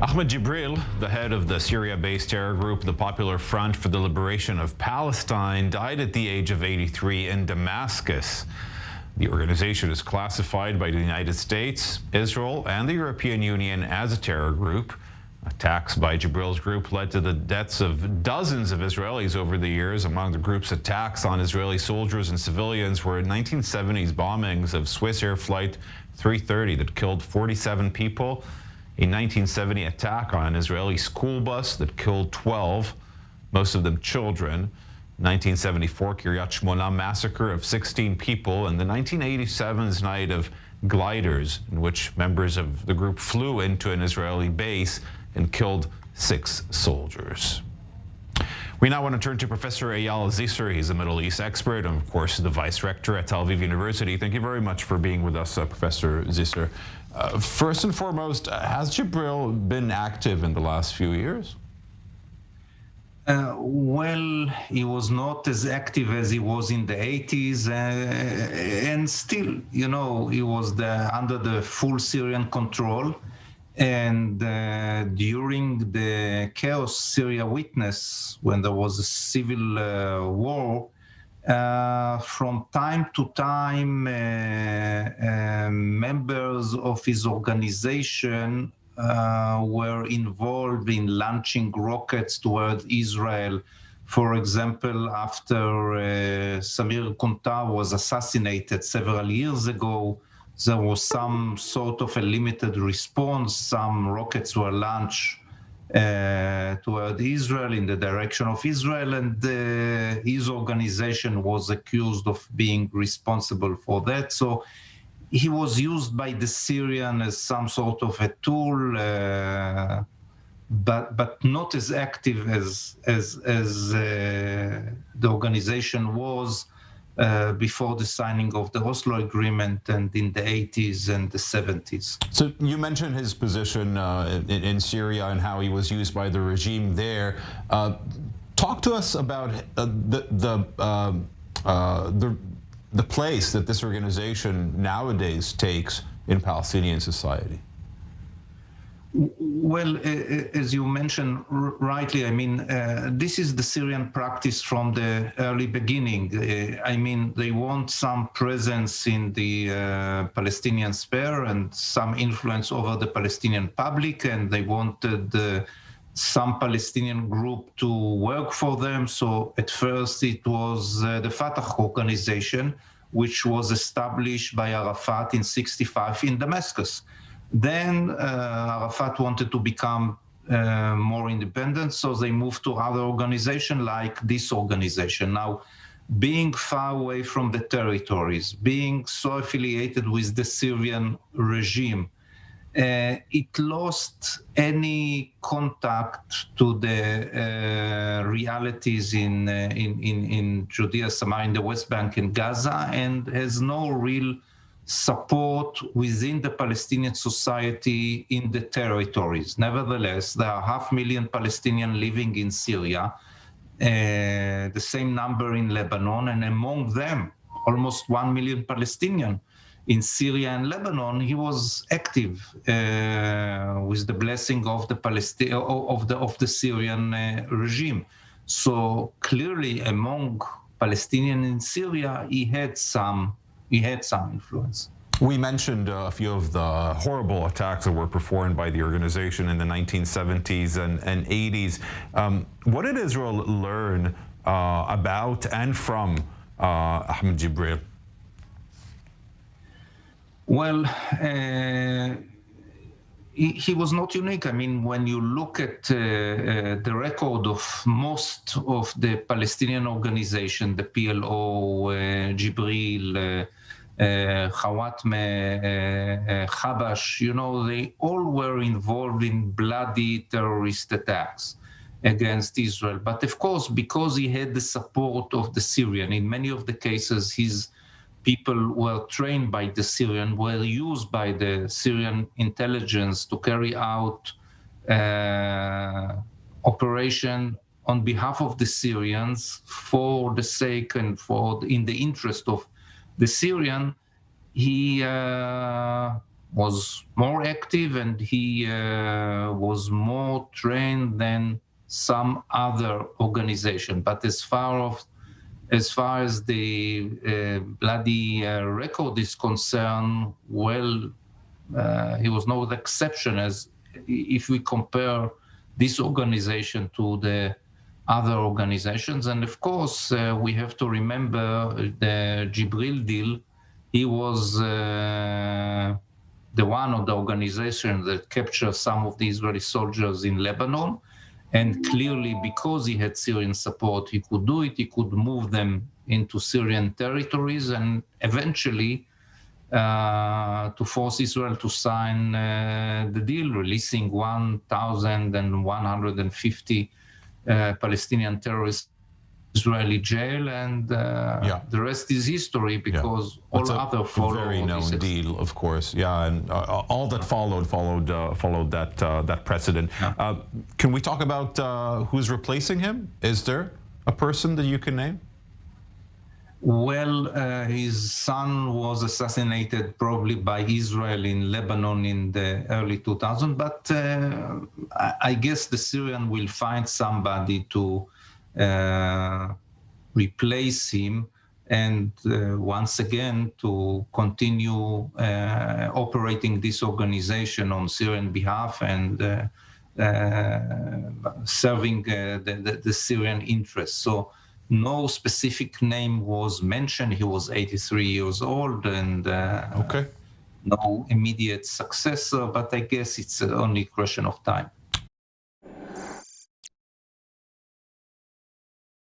Ahmed Jibril, the head of the Syria-based terror group, the Popular Front for the Liberation of Palestine, died at the age of 83 in Damascus. The organization is classified by the United States, Israel, and the European Union as a terror group. Attacks by Jibril's group led to the deaths of dozens of Israelis over the years. Among the group's attacks on Israeli soldiers and civilians were 1970s bombings of Swiss Air Flight 330 that killed 47 people, a 1970 attack on an Israeli school bus that killed 12, most of them children, 1974 Kiryat Shmona massacre of 16 people, and the 1987's night of gliders, in which members of the group flew into an Israeli base and killed 6 soldiers. We now want to turn to Professor Eyal Zisser. He's a Middle East expert and, of course, the Vice Rector at Tel Aviv University. Thank you very much for being with us, Professor Zisser. First and foremost, has Jibril been active in the last few years? Well, he was not as active as he was in the 80s, and still, you know, he was under the full Syrian control. And during the chaos Syria witnessed, when there was a civil war, from time to time, members of his organization were involved in launching rockets toward Israel. For example, after Samir Kuntar was assassinated several years ago, there was some sort of a limited response. Some rockets were launched toward Israel, in the direction of Israel, and his organization was accused of being responsible for that. So he was used by the Syrian as some sort of a tool, but not as active as the organization was before the signing of the Oslo Agreement and in the 80s and the 70s. So you mentioned his position in Syria and how he was used by the regime there. Talk to us about the place that this organization nowadays takes in Palestinian society. Well, as you mentioned rightly, I mean, this is the Syrian practice from the early beginning. I mean, they want some presence in the Palestinian sphere and some influence over the Palestinian public, and they wanted some Palestinian group to work for them. So at first it was the Fatah organization, which was established by Arafat in '65 in Damascus. Then Arafat wanted to become more independent, so they moved to other organizations like this organization. Now, being far away from the territories, being so affiliated with the Syrian regime, it lost any contact to the realities in Judea, Samaria, in the West Bank, and Gaza, and has no real support within the Palestinian society in the territories. Nevertheless, there are 500,000 Palestinians living in Syria, the same number in Lebanon, and among them, almost 1 million Palestinians in Syria and Lebanon. He was active with the blessing of the Syrian regime. So clearly, among Palestinians in Syria, he had some influence. We mentioned a few of the horrible attacks that were performed by the organization in the 1970s and 80s. What did Israel learn about and from Ahmed Jibril? Well, he was not unique. I mean, when you look at the record of most of the Palestinian organization, the PLO, Jibril, Khawatme, Khabash, you know, they all were involved in bloody terrorist attacks against Israel. But of course, because he had the support of the Syrian, in many of the cases, his people were trained by the Syrian, were used by the Syrian intelligence to carry out operation on behalf of the Syrians for the sake and in the interest of the Syrian. He was more active, and he was more trained than some other organization. But as far as the bloody record is concerned, well, he was no exception. As if we compare this organization to the other organizations, and of course we have to remember the Jibril deal. He was the one of the organizations that captured some of the Israeli soldiers in Lebanon. And clearly, because he had Syrian support, he could do it. He could move them into Syrian territories and eventually to force Israel to sign the deal, releasing 1,150 Palestinian terrorists Israeli jail, and the rest is history, because all other follow. Very known deal, of course. Yeah, and all that followed that precedent. Yeah. Can we talk about who's replacing him? Is there a person that you can name? Well, his son was assassinated probably by Israel in Lebanon in the early 2000s, but I guess the Syrian will find somebody to replace him, and once again to continue operating this organization on Syrian behalf and serving the Syrian interests. So no specific name was mentioned. He was 83 years old, and no immediate successor, but I guess it's only a question of time.